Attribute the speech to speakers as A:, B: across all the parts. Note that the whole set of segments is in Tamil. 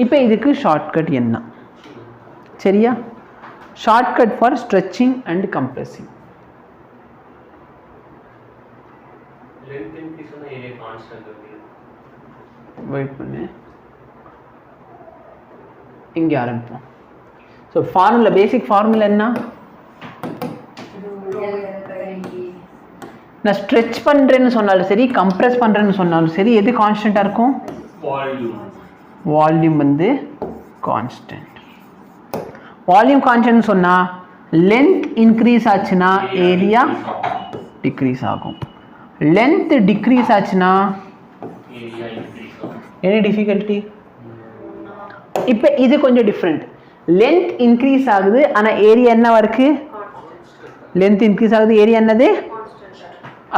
A: இப்போ இதுக்கு ஷார்ட்கட் என்ன? சரியா? Shortcut for stretching and compressing. Wait பண்ணு, இங்கே ஆரம்பிப்போம். ஸோ ஃபார்முலா, பேசிக் ஃபார்முலா என்ன? நான் ஸ்ட்ரெச் பண்ணுறேன்னு சொன்னாலும் சரி, கம்ப்ரெஸ் பண்ணுறேன்னு சொன்னாலும் சரி, எது கான்ஸ்டண்ட்டாக இருக்கும்? வால்யூம் வந்து கான்ஸ்டன்ட். வால்யூம் கான்ஸ்டன்ட் சொன்னால் லென்த் இன்க்ரீஸ் ஆச்சுன்னா ஏரியா டிக்ரீஸ் ஆகும். லென்த் டிக்ரீஸ் ஆச்சுன்னா எனி டிஃபிகல்ட்டி? இப்போ இது கொஞ்சம் டிஃப்ரெண்ட். லென்த் இன்க்ரீஸ் ஆகுது ஆனால் ஏரியா என்னவா இருக்கு? லென்த் இன்க்ரீஸ் ஆகுது, ஏரியா என்னது?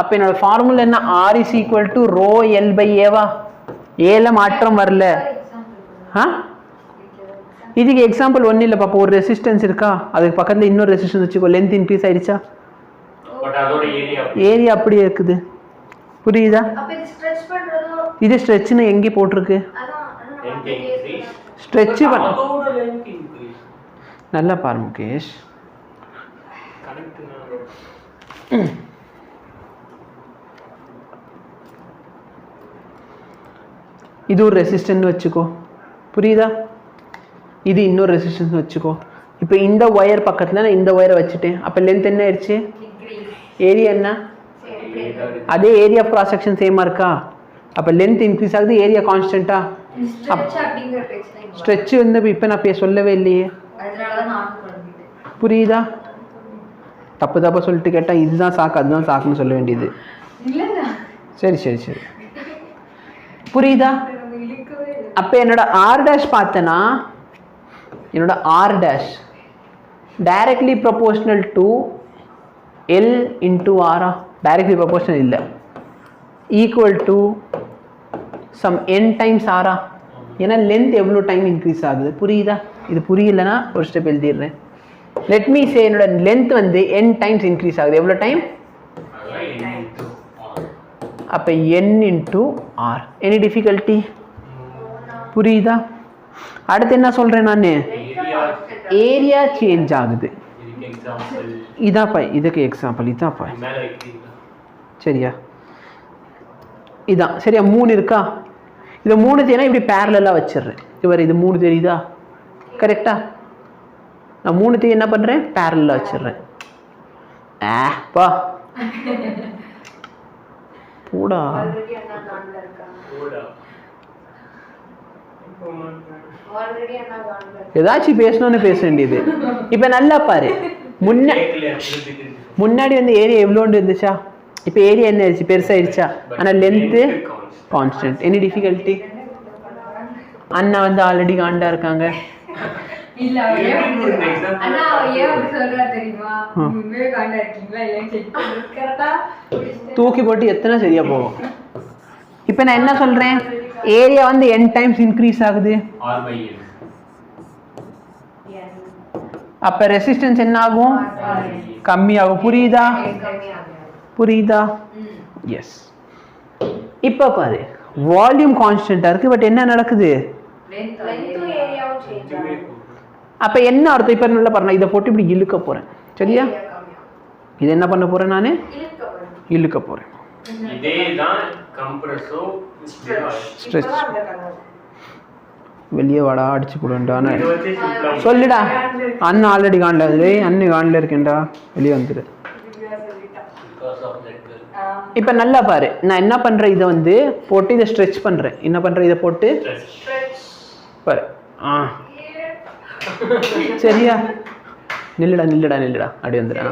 A: அப்போ என்னோட ஃபார்முலா என்ன? R is equal to rho L by A-வா? ஏல மாற்றம் வரல. இதுக்கு எக்ஸாம்பிள் ஒன்றும் இல்லை பாப்பா. ஒரு ரெசிஸ்டன்ஸ் இருக்கா, அதுக்கு பக்கத்தில் இன்னொரு ரெசிஸ்டன்ஸ் வச்சுக்கோ. லென்த் இன்க்ரீஸ் ஆயிடுச்சா? ஏரியா அப்படியே இருக்குது. புரியுதா? இது ஸ்ட்ரெச்னு எங்கே போட்டிருக்கு? ஸ்ட்ரெச் பண்ண நல்லா பாரு முகேஷ். இது ஒரு ரெசிஸ்டன்ஸ் வச்சுக்கோ. புரியுதா? இது இன்னொரு ரெசிஸ்டன்ஸ் வச்சுக்கோ. இப்போ இந்த ஒயர் பக்கத்தில் நான் இந்த ஒயரை வச்சுட்டேன். அப்போ லென்த் என்ன ஆயிடுச்சு? ஏரியா என்ன? அதே ஏரியா ஆஃப் கிராஸ் செக்ஷன் சேமாக இருக்கா? அப்போ லென்த் இன்க்ரீஸ் ஆகுது, ஏரியா கான்ஸ்டன்ட்டா? ஸ்ட்ரெச் வந்து இப்போ நான் சொல்லவே இல்லையே. புரியுதா? தப்பு தப்பாக சொல்லிட்டு கேட்டால் இதுதான் சாக்கு அதுதான் சாக்குன்னு சொல்ல வேண்டியது. சரி சரி சரி, புரியுதா? அப்போ என்னோட ஆர் டேஷ் பார்த்தேன்னா, என்னோட r dash directly proportional to l into ஆரா? டைரக்ட்லி ப்ரொபோர்ஷனல் இல்லை, equal to some n times ஆரா? ஏன்னா லென்த் எவ்வளோ டைம் இன்க்ரீஸ் ஆகுது. புரியுதா? இது புரியலன்னா ஒரு ஸ்டெப் எழுதிடுறேன். லெட் மீ சே என்னோட லென்த் வந்து என் டைம்ஸ் இன்க்ரீஸ் ஆகுது. எவ்வளோ டைம்? அப்போ n into R. Any difficulty? புரியுதா? அடுத்து என்ன சொல்கிறேன் நான்? ஏரியா சேஞ்ச் ஆகுது. இதாப்பா இதுக்கு எக்ஸாம்பிள். இதாப்பா சரியா? இதான் சரியா? 3 இருக்கா? இதை 3 தேனா இப்படி பேரலாக வச்சிடுறேன். இவர் இது 3 தெரியுதா? கரெக்டா? நான் 3 என்ன பண்ணுறேன்? பேரலாக வச்சிடுறேன். பா பூடா. ஏதாச்சும் பேசணும்னு பேச வேண்டியது. இப்போ நல்லா பாரு, முன்னாடி வந்து ஏரியா எவ்வளோண்டு இருந்துச்சா? இப்போ ஏரியா என்ன ஆயிடுச்சு? பெருசாகிடுச்சா? ஆனால் லென்த்து கான்ஸ்டன்ட். Any difficulty? அண்ணா வந்து ஆல்ரெடி காண்டா இருக்காங்க. தூக்கி போட்டு எத்தனை சரியா போகும். இப்போ நான் என்ன சொல்றேன்? ஏரியா வந்து n டைம்ஸ் இன்க்ரீஸ் ஆகுது. அப்ப ரெசிஸ்டன்ஸ் என்ன ஆகும்? கம்மி ஆகும். புரியுதா? புரியுதா? எஸ். இப்போ பாரு, வால்யூம் கான்ஸ்டன்டா இருக்கு, பட் என்ன நடக்குது? அப்ப என்ன அர்த்தம்? இப்ப நல்லா பாருங்க, இதை போட்டு இப்படி இழுக்க போறேன். சரியா? இது என்ன பண்ண போறேன்? நானு இழுக்க போறேன். வெளியே வாடா, அடிச்சு போடுவேன்டா. சொல்லுடா, அண்ணன் ஆல்ரெடி காண்டல, அண்ணன் காண்டல இருக்கேன்டா, வெளியே வந்துடு. இப்ப நல்லா பாரு, நான் என்ன பண்றேன்? இதை வந்து போட்டு இதை ஸ்ட்ரெச் பண்றேன். என்ன பண்றேன்? இதை போட்டு பாரு. சரியா? நில்லுடா நில்லுடா நில்லுடா, அப்படி வந்துடா.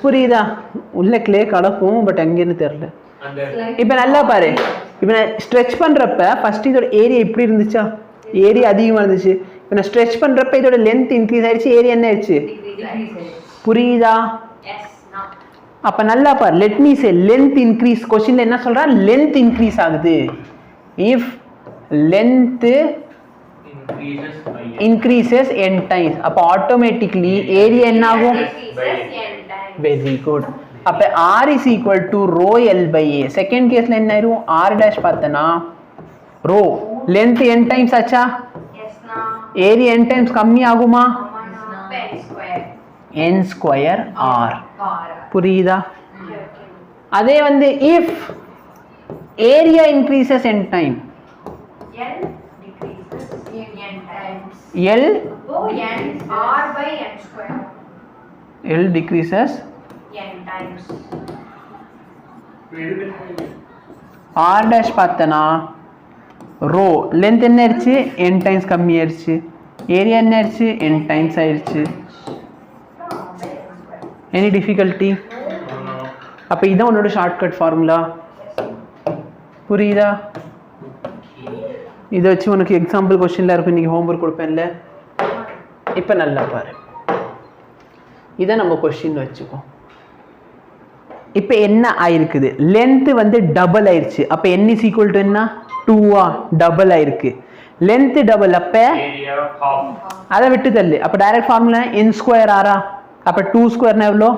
A: புரியுதா? உள்ள கிளே கடக்கும், பட் எங்கன்னு தெரியல. இப்ப நல்லா பாரு, இப்ப நான் ஸ்ட்ரெச் பண்றப்ப ஃபர்ஸ்ட் இதோட ஏரியா இப்படி இருந்துச்சா? ஏரியா அதிகமா இருந்துச்சு. இப்ப நான் ஸ்ட்ரெச் பண்றப்ப இதோட லென்த் இன்க்ரீஸ் ஆயிடுச்சு, ஏரியா என்ன ஆயிடுச்சு? புரியுதா? அப்ப நல்லா பாரு, let me say length increase. क्वेश्चनல என்ன சொல்றா? லென்த் இன்க்ரீஸ் ஆகுது. If length increases n times, அப்ப automatically area என்ன ஆகும்? Very good. அப்போ R is equal to rho L by A. Second கேஸில் என்ன ஆயிரும் R dash பார்த்தனா ரோ லென்த் n டைம்ஸ் ஆச்சா ஏரியா n டைம்ஸ் கம்மி ஆகுமா n ஸ்கொயர் R புரியுதா அதே வந்து if area increases n time L R by n square L decreases n times R dash பார்த்தனா ரோ லென்த் என்ன ஆயிடுச்சு n டைம்ஸ் கம்மி ஆயிடுச்சு ஏரியா என்ன ஆயிடுச்சு n டைம்ஸ் ஆயிடுச்சு எனி டிஃபிகல்ட்டி அப்போ இதான் உன்னோட ஷார்ட்கட் ஃபார்முலா புரியுதா இதை வச்சு உனக்கு எக்ஸாம்பிள் கொஸ்டின்ல இருக்கும் இன்னைக்கு ஹோம்ஒர்க் கொடுப்பேன்ல இப்போ நல்லா பாரு இதை நம்ம கொஸ்டின் வச்சுக்கோ இப்போ என்ன ஆயிருக்குது லென்த் வந்து டபுள் ஆயிருச்சு அப்போ n is equal to என்ன 2 டபுள் ஆயிருக்கு லென்த் டபுள் அப்போ அதை விட்டு தள்ளு அப்போ டைரக்ட் ஃபார்முலா n ஸ்கொயர் ஆரா அப்போ 2 ஸ்கொயர்னா எவ்வளோ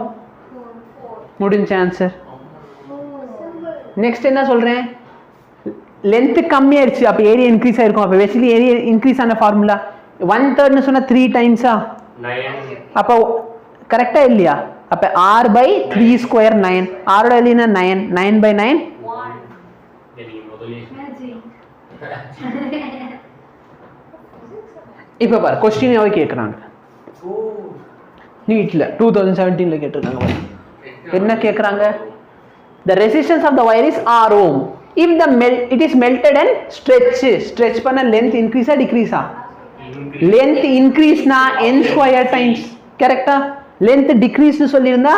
A: முடிஞ்ச ஆன்சர் நெக்ஸ்ட் என்ன சொல்றேன் லென்த் கம்மி ஆயிடுச்சு அப்போ ஏரியா இன்க்ரீஸ் ஆயிருக்கும் அப்போ பேசிக்கலி ஏரியா இன்க்ரீஸ் ஆன ஃபார்முலா 1/3 சொன்னா 3 டைம்ஸா அப்போ கரெக்டா இல்லையா அப்போ r by 3 ஸ்கொயர் 9 r ஓட வேல்யூ என்ன 9 9 by 9 இப்போ பாரு क्वेश्चन எவ்வளவு கேக்குறாங்க நீட்ல 2017ல கேட்டிருக்காங்க என்ன கேக்குறாங்க the resistance of the wire is r ohm if the it is melted and stretch பண்ண length increase or decrease length increase na n square times கரெக்ட்டா length decrease னு சொல்லிருந்தா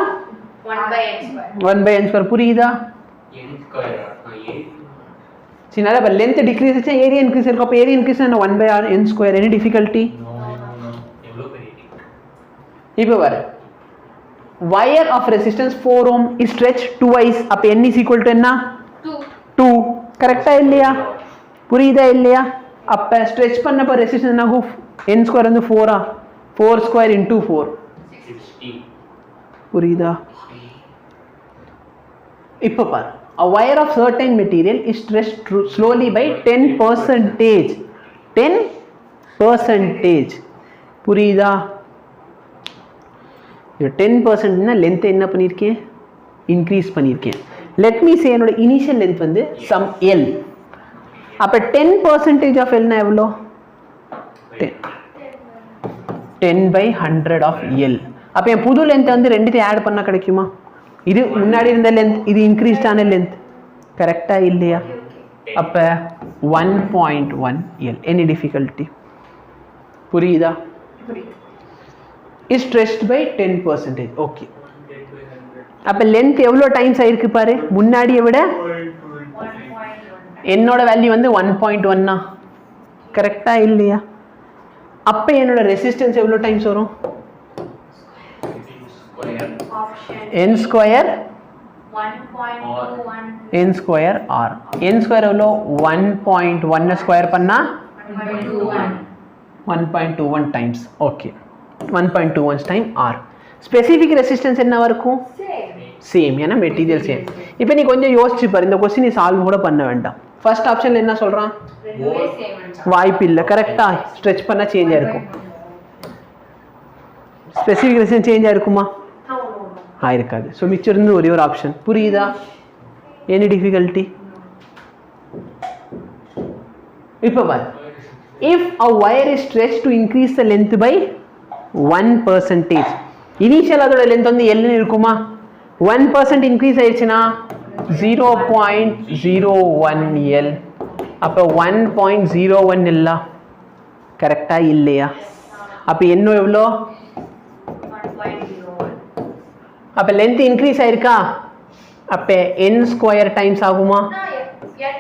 A: 1 by n square புரியுதா n square சின்னதா ப length decrease ஆச்சு ஏரியா increase இருக்கும் அப்ப area increase na 1 by n square any difficulty எவ்வளவு பெரிய இப்போ பாரு wire of resistance 4 ohm is stretched twice அப்ப n is equal to என்ன 2 கரெக்ட்டா இல்லையா புரியுதா இல்லையா அப்ப stretch பண்ணப்ப resistance என்ன ஆகும் n square வந்து 4 4 square into 4 60 புரியுதா இப்போ பாரு a wire of certain material is stretched slowly by 10% புரியுதா இது 10% னா லென்த் என்ன பண்ணிருக்கேன் இன்க்ரீஸ் பண்ணிருக்கேன் let me say என்னோட இனிஷியல் லென்த் வந்து some l அப்ப 10% of l னா எவ்வளவு 10 by 100 of l அப்ப என் புது லென்த் வந்து ரெண்டுத்தையும் ஆட் பண்ணா கிடைக்குமா இது முன்னாடி இருந்த லென்த் இது இன்க்ரீஸ்ட் ஆன லென்த் கரெக்ட்டா இல்லையா அப்ப 1.1 l any difficulty புரியுதா is stretched by 10% okay அப்ப length எவ்வளவு டைம்ஸ் ஆயிருக்கு பாரு முன்னாடியை விட என்னோட வேல்யூ வந்து 1.1 னா கரெக்ட்டா இல்லையா அப்ப என்னோட ரெசிஸ்டன்ஸ் எவ்வளவு டைம்ஸ் வரும் n square 1.21 n square r n square எவ்வளவு 1.1 ஸ்கொயர் பண்ணா 1.21 times okay 1.21 time r specific resistance என்னவா இருக்கும் சேம் ஏனா மெட்டீரியல் சேம் இப்போ நீ கொஞ்சம் யோசிச்சு பாரு இந்த क्वेश्चन நீ சால்வ் கூட பண்ண வேண்டாம் ஃபர்ஸ்ட் ஆப்ஷன்ல என்ன சொல்றான் வாய்ப்பு இல்ல கரெக்ட்டா ஸ்ட்ரெச் பண்ணா சேஞ்ச் ஆயிருக்கும் ஸ்பெசிஃபிக் ரெசிஸ்டன்ஸ் சேஞ்ச் ஆயிருக்குமா ஆயிருக்காது சோ மிச்சம் இருந்து ஒரே ஒரு ஆப்ஷன் புரியுதா எனி டிஃபிகல்ட்டி இப்போ பாரு if a wire is stretched to increase the length by 1% initial அதோட லென்த் வந்து l னு இருக்குமா 1% இன்க்ரீஸ் ஆயிருச்சுனா 0.01 l அப்ப 1.01 இல்ல கரெக்ட்டா இல்லையா அப்ப என்ன எவ்வளோ 1.01 அப்ப லென்த் இன்க்ரீஸ் ஆயிருக்கா அப்ப n ஸ்கொயர் டைம்ஸ் ஆகுமா n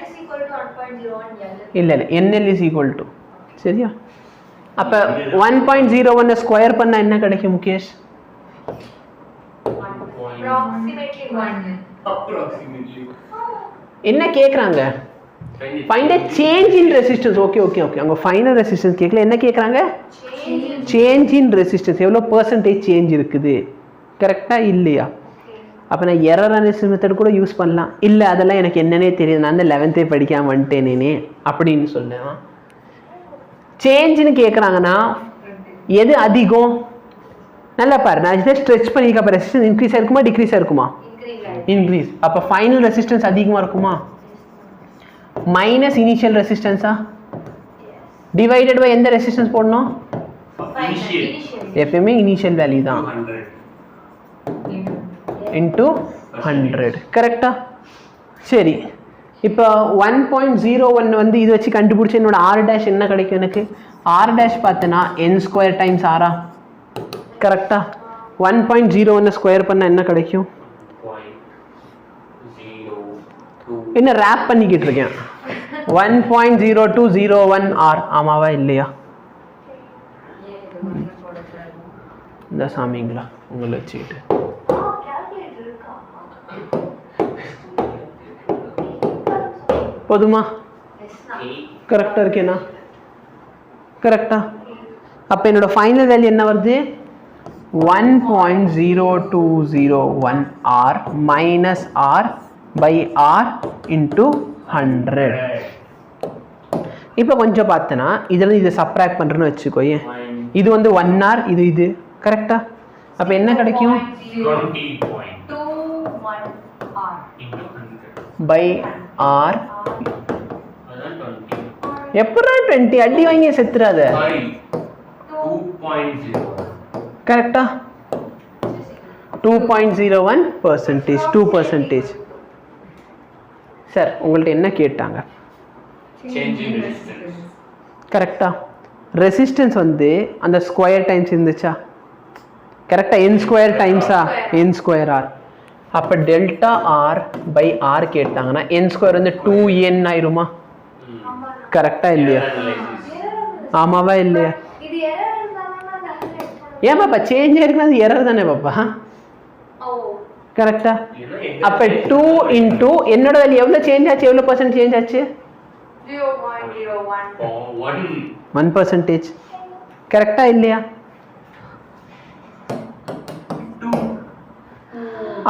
A: is equal to 1.01 l இல்ல nl is equal to சரியா அப்ப 1.01 ஸ்கொயர் பண்ணா என்ன கிடைக்கும் முகேஷ் approximately என்ன கேக்குறாங்க find a change in resistance okay அங்க final resistance கேக்கல என்ன கேக்குறாங்க change in resistance எவ்வளவு percentage change இருக்குது கரெக்ட்டா இல்லையா அப்போ நான் எரர் அனாலிசிஸ் மெத்தட் கூட யூஸ் பண்ணலாம். இல்லை அதெல்லாம் எனக்கு என்னன்னே தெரியுது, நான் அந்த 11th படிக்காம வந்துட்டேனே அப்படின்னு சொல்லுவேன். சேஞ்சுன்னு கேட்குறாங்கன்னா எது அதிகம் நல்லா பாரு. நான் இதை ஸ்ட்ரெச் பண்ணிக்க. அப்போ ரெசிஸ்டன்ஸ் இன்க்ரீஸ் ஆயிருக்குமா டிக்ரீஸ் ஆயிருக்குமா? இன்க்ரீஸ். அப்போ ஃபைனல் ரெசிஸ்டன்ஸ் அதிகமாக இருக்குமா? மைனஸ் இனிஷியல் ரெசிஸ்டன்ஸா? டிவைடட் பை எந்த ரெசிஸ்டன்ஸ் போடணும்? எப்பயுமே இனிஷியல் வேல்யூ தான் இன்டூ 100. கரெக்டா? சரி, இப்போ 1.01 வந்து இது வச்சு கண்டுபிடிச்ச என்னோட ஆர் டேஷ் என்ன கிடைக்கும் எனக்கு? ஆர் டேஷ் பார்த்தனா n² டைம்ஸ் ஆரா? கரெக்டா? 1.01 ஸ்கொயர் பண்ணால் என்ன கிடைக்கும்? என்ன ரேப் பண்ணிக்கிட்டு இருக்கேன்? 1.0201 ஆர். ஆமாவா இல்லையா? இந்த சாமிங்களா உங்களை வச்சுக்கிட்டு போதுமா? கரெக்டாக இருக்கேனா? கரெக்டா? அப்போ என்னோட ஃபைனல் வேல்யூ என்ன வருது? 1.0201 r minus r by r into 100. இப்போ கொஞ்சம் பார்த்தனா இதில் இதை சப்ராக்ட் பண்ணுறேன்னு வச்சுக்கோயே. இது வந்து 1 ஆர், இது கரெக்டா? அப்போ என்ன கிடைக்கும்? By r. எப்படா 20 அடி வாங்கி செத்துறாத. கரெக்டா? 2.01%. 2%. சார் உங்கள்ட்ட என்ன கேட்டாங்க? கரெக்டா? ரெசிஸ்டன்ஸ் வந்து அந்த ஸ்கொயர் டைம்ஸ் இருந்துச்சா? கரெக்டா? n² டைம்ஸா? n² r. அப்போ டெல்டா ஆர் பை ஆர் கேட்டாங்கன்னா n² வந்து 2n ஆயிருமா? கரெக்டா இல்லையா? ஆமாவா இல்லையா? ஏன் பாப்பா சேஞ்ச் ஆயிருக்குன்னா அது எரர் தானே பாப்பா? கரெக்டா? அப்போ 2 இன்டூ என்னோட வேல்யூ எவ்வளோ சேஞ்ச் ஆச்சு? எவ்வளோ பர்சன்ட் சேஞ்ச் ஆச்சு? 1%. கரெக்டா இல்லையா?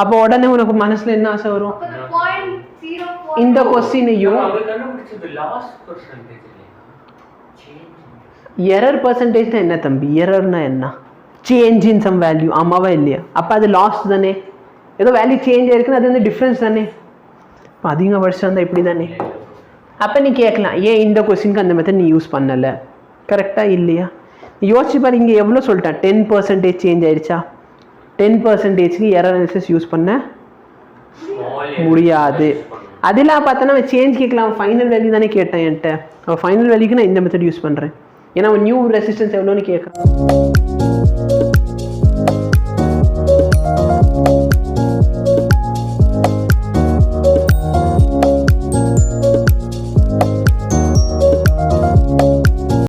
A: அப்போ உடனே உனக்கு மனசுல என்ன ஆசை வரும்? இந்த கொஸ்டினையும் எரர் பர்சன்டேஜ் என்ன தம்பி? எரர்னா என்ன? Change in some value. ஆமாவா இல்லையா? அப்போ அது லாஸ்ட் தானே? ஏதோ வேல்யூ சேஞ்ச் ஆயிருக்குன்னு அது வந்து டிஃப்ரென்ஸ் தானே? இப்போ அதிக வருஷம் தான் இப்படி தானே? அப்போ நீ கேட்கலாம், ஏன் இந்த கொஸ்டினுக்கு அந்த மெத்தட் நீ யூஸ் பண்ணலை? கரெக்டாக இல்லையா? யோசிச்சு பாரு, இங்கே எவ்வளோ சொல்லிட்டேன்? 10% சேஞ்ச் ஆயிடுச்சா? 10%க்கு எரர் அனாலிசிஸ் யூஸ் பண்ண முடியாது. அதெல்லாம் பார்த்தோன்னா சேஞ்ச் கேட்கலாம். ஃபைனல் வேல்யூ தானே கேட்டேன் என்கிட்ட. ஃபைனல் வேல்யூக்கு நான் இந்த மெத்தட் யூஸ் பண்ணுறேன். ஏன்னா நியூ ரெசிஸ்டன்ஸ் எவ்வளோன்னு கேட்குறேன்.